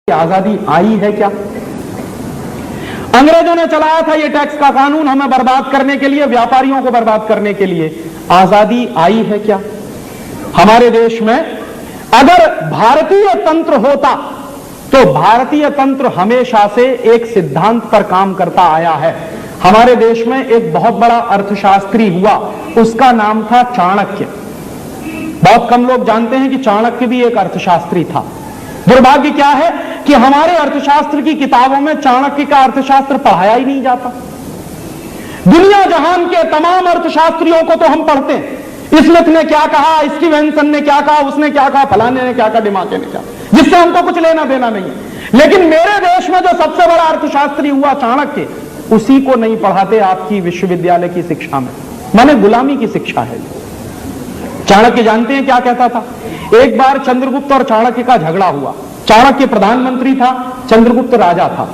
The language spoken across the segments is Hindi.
आजादी आई है क्या? अंग्रेजों ने चलाया था ये टैक्स का कानून हमें बर्बाद करने के लिए, व्यापारियों को बर्बाद करने के लिए। आजादी आई है क्या हमारे देश में? अगर भारतीय तंत्र होता तो भारतीय तंत्र हमेशा से एक सिद्धांत पर काम करता आया है। हमारे देश में एक बहुत बड़ा अर्थशास्त्री हुआ, उसका नाम था चाणक्य। बहुत कम लोग जानते हैं कि चाणक्य भी एक अर्थशास्त्री था। दुर्भाग्य क्या है कि हमारे अर्थशास्त्र की किताबों में चाणक्य का अर्थशास्त्र पढ़ाया ही नहीं जाता। दुनिया जहान के तमाम अर्थशास्त्रियों को तो हम पढ़ते हैं, स्मिथ ने क्या कहा, स्टीवेंसन ने क्या कहा, उसने क्या कहा, फलाने ने क्या कहा, डिमाके ने क्या, जिससे हमको कुछ लेना देना नहीं है। लेकिन मेरे देश में जो सबसे बड़ा अर्थशास्त्री हुआ चाणक्य, उसी को नहीं पढ़ाते आपकी विश्वविद्यालय की शिक्षा में। माने गुलामी की शिक्षा है। चाणक्य जानते हैं क्या कहता था? एक बार चंद्रगुप्त और चाणक्य का झगड़ा हुआ। चाणक्य प्रधानमंत्री था, चंद्रगुप्त राजा था।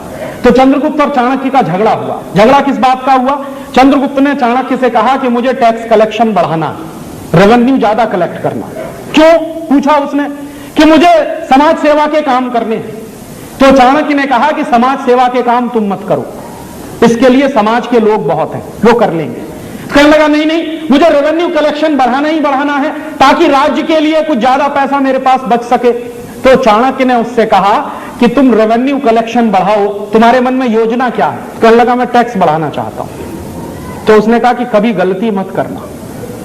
तो चंद्रगुप्त और चाणक्य का झगड़ा हुआ। झगड़ा किस बात का हुआ? चंद्रगुप्त ने चाणक्य से कहा कि मुझे टैक्स कलेक्शन बढ़ाना, रेवेन्यू ज्यादा कलेक्ट करना। क्यों पूछा उसने? कि मुझे समाज सेवा के काम करने हैं। तो चाणक्य ने कहा कि समाज सेवा के काम तुम मत करो, इसके लिए समाज के लोग बहुत हैं, वो कर लेंगे। कहने लगा नहीं नहीं, मुझे रेवेन्यू कलेक्शन बढ़ाना ही बढ़ाना है ताकि राज्य के लिए कुछ ज्यादा पैसा मेरे पास बच सके। तो चाणक्य ने उससे कहा कि तुम रेवेन्यू कलेक्शन बढ़ाओ, तुम्हारे मन में योजना क्या है? कहने लगा मैं टैक्स बढ़ाना चाहता हूं। तो उसने कहा कि कभी गलती मत करना।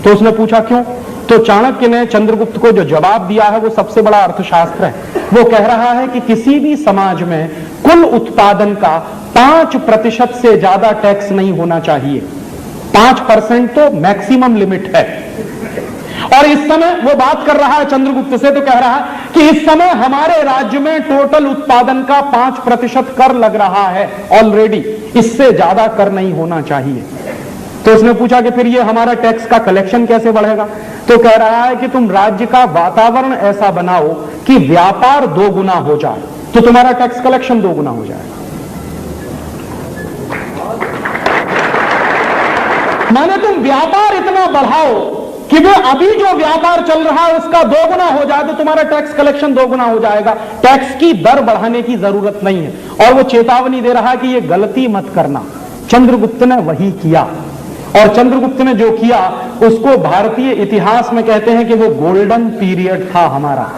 तो उसने पूछा क्यों? तो चाणक्य ने चंद्रगुप्त को जो जवाब दिया है वो सबसे बड़ा अर्थशास्त्र है। वो कह रहा है कि किसी भी समाज में कुल उत्पादन का 5% से ज्यादा टैक्स नहीं होना चाहिए। 5% तो मैक्सिमम लिमिट है। और इस समय वो बात कर रहा है चंद्रगुप्त से, तो कह रहा है कि इस समय हमारे राज्य में टोटल उत्पादन का 5% कर लग रहा है ऑलरेडी, इससे ज्यादा कर नहीं होना चाहिए। तो उसने पूछा कि फिर ये हमारा टैक्स का कलेक्शन कैसे बढ़ेगा? तो कह रहा है कि तुम राज्य का वातावरण ऐसा बनाओ कि व्यापार 2 गुना हो जाए, तो तुम्हारा टैक्स कलेक्शन 2 गुना हो जाएगा। माने तुम व्यापार इतना बढ़ाओ कि वो अभी जो व्यापार चल रहा है उसका 2 गुना हो जाए, तो तुम्हारा टैक्स कलेक्शन 2 गुना हो जाएगा। टैक्स की दर बढ़ाने की जरूरत नहीं है। और वो चेतावनी दे रहा है कि ये गलती मत करना। चंद्रगुप्त ने वही किया, और चंद्रगुप्त ने जो किया उसको भारतीय इतिहास में कहते हैं कि वो गोल्डन पीरियड था, हमारा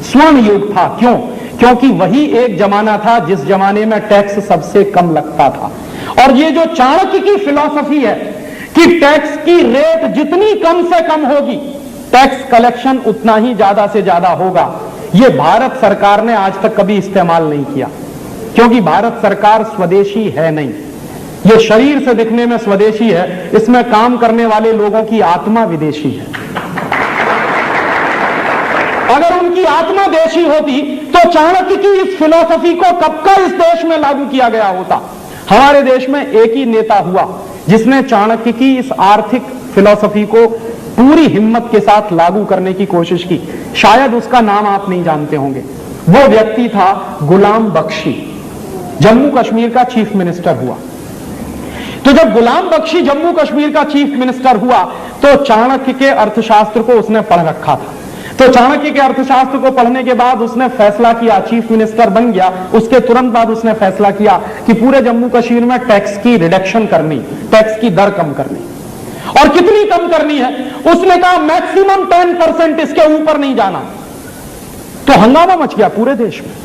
स्वर्ण युग था। क्यों? क्योंकि वही एक जमाना था जिस जमाने में टैक्स सबसे कम लगता था। और ये जो चाणक्य की फिलॉसफी है कि टैक्स की रेट जितनी कम से कम होगी, टैक्स कलेक्शन उतना ही ज्यादा से ज्यादा होगा, ये भारत सरकार ने आज तक कभी इस्तेमाल नहीं किया। क्योंकि भारत सरकार स्वदेशी है नहीं, ये शरीर से दिखने में स्वदेशी है, इसमें काम करने वाले लोगों की आत्मा विदेशी है। अगर उनकी आत्मा देशी होती तो चाणक्य की इस फिलॉसफी को कब का इस देश में लागू किया गया होता। हमारे देश में एक ही नेता हुआ जिसने चाणक्य की इस आर्थिक फिलॉसफी को पूरी हिम्मत के साथ लागू करने की कोशिश की। शायद उसका नाम आप नहीं जानते होंगे। वो व्यक्ति था गुलाम बख्शी, जम्मू कश्मीर का चीफ मिनिस्टर हुआ। तो जब गुलाम बख्शी जम्मू कश्मीर का चीफ मिनिस्टर हुआ तो चाणक्य के अर्थशास्त्र को उसने पढ़ रखा था। तो चाणक्य के अर्थशास्त्र को पढ़ने के बाद उसने फैसला किया, चीफ मिनिस्टर बन गया, उसके तुरंत बाद उसने फैसला किया कि पूरे जम्मू कश्मीर में टैक्स की रिडक्शन करनी, टैक्स की दर कम करनी। और कितनी कम करनी है? उसने कहा मैक्सिमम 10%, इसके ऊपर नहीं जाना। तो हंगामा मच गया पूरे देश में।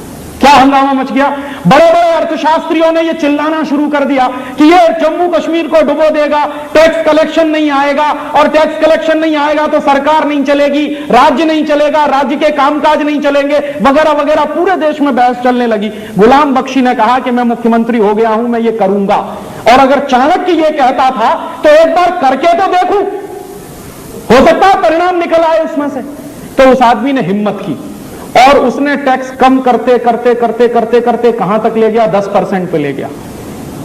क्या हंगामा मच गया? बड़े बड़े अर्थशास्त्रियों ने यह चिल्लाना शुरू कर दिया कि यह जम्मू कश्मीर को डुबो देगा, टैक्स कलेक्शन नहीं आएगा, और टैक्स कलेक्शन नहीं आएगा तो सरकार नहीं चलेगी, राज्य नहीं चलेगा, राज्य के कामकाज नहीं चलेंगे, वगैरह वगैरह। पूरे देश में बहस चलने लगी। गुलाम बख्शी ने कहा कि मैं मुख्यमंत्री हो गया हूं, मैं ये करूंगा। और अगर चाणक्य ये कहता था तो एक बार करके तो देखूं, हो सकता है परिणाम निकल आए उसमें से। तो उस आदमी ने हिम्मत की और उसने टैक्स कम करते करते करते करते करते कहां तक ले गया? 10% पे ले गया।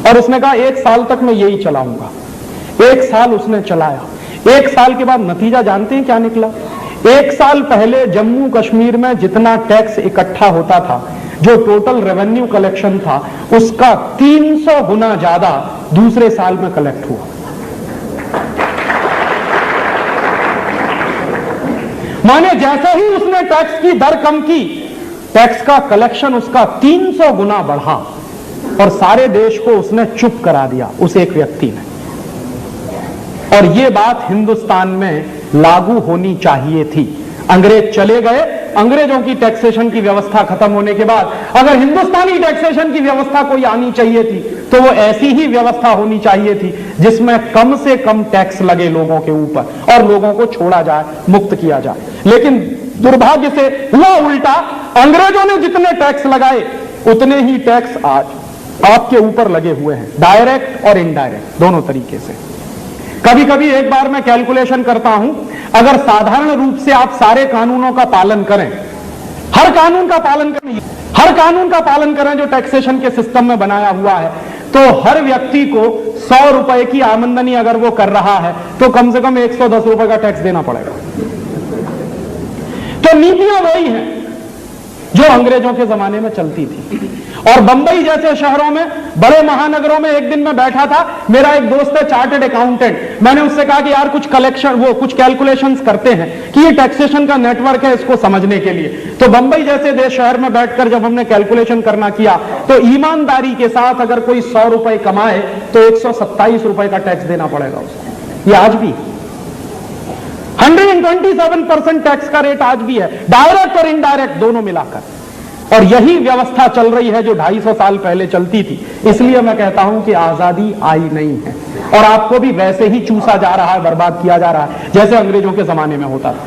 और उसने कहा 1 साल तक मैं यही चलाऊंगा। 1 साल उसने चलाया। 1 साल के बाद नतीजा जानते हैं क्या निकला? 1 साल पहले जम्मू कश्मीर में जितना टैक्स इकट्ठा होता था, जो टोटल रेवेन्यू कलेक्शन था, उसका 300 गुना ज्यादा दूसरे साल में कलेक्ट हुआ। माने जैसे ही उसने टैक्स की दर कम की, टैक्स का कलेक्शन उसका 300 गुना बढ़ा और सारे देश को उसने चुप करा दिया, उस एक व्यक्ति ने। और यह बात हिंदुस्तान में लागू होनी चाहिए थी। अंग्रेज चले गए, अंग्रेजों की टैक्सेशन की व्यवस्था खत्म होने के बाद अगर हिंदुस्तानी टैक्सेशन की व्यवस्था कोई आनी चाहिए थी तो वो ऐसी ही व्यवस्था होनी चाहिए थी जिसमें कम से कम टैक्स लगे लोगों के ऊपर और लोगों को छोड़ा जाए, मुक्त किया जाए। लेकिन दुर्भाग्य से हुआ उल्टा, अंग्रेजों ने जितने टैक्स लगाए उतने ही टैक्स आज आपके ऊपर लगे हुए हैं, डायरेक्ट और इनडायरेक्ट दोनों तरीके से। कभी कभी एक बार मैं कैलकुलेशन करता हूं, अगर साधारण रूप से आप सारे कानूनों का पालन करें, हर कानून का पालन करें जो टैक्सेशन के सिस्टम में बनाया हुआ है, तो हर व्यक्ति को 100 रुपए की आमदनी अगर वो कर रहा है तो कम से कम 110 रुपए का टैक्स देना पड़ेगा। तो नीतियां वही हैं जो अंग्रेजों के जमाने में चलती थी। और बंबई जैसे शहरों में, बड़े महानगरों में एक दिन मैं बैठा था, मेरा एक दोस्त है चार्टर्ड अकाउंटेंट, मैंने उससे कहा कि यार कुछ कैलकुलेशंस करते हैं कि ये टैक्सेशन का नेटवर्क है, इसको समझने के लिए। तो बंबई जैसे देश शहर में बैठकर जब हमने कैलकुलेशन करना किया तो ईमानदारी के साथ अगर कोई 100 रुपए कमाए तो 127 रुपए का टैक्स देना पड़ेगा उसको। ये आज भी 127% टैक्स का रेट आज भी है, डायरेक्ट और इनडायरेक्ट दोनों मिलाकर। और यही व्यवस्था चल रही है जो 250 साल पहले चलती थी। इसलिए मैं कहता हूं कि आजादी आई नहीं है और आपको भी वैसे ही चूसा जा रहा है, बर्बाद किया जा रहा है जैसे अंग्रेजों के जमाने में होता था।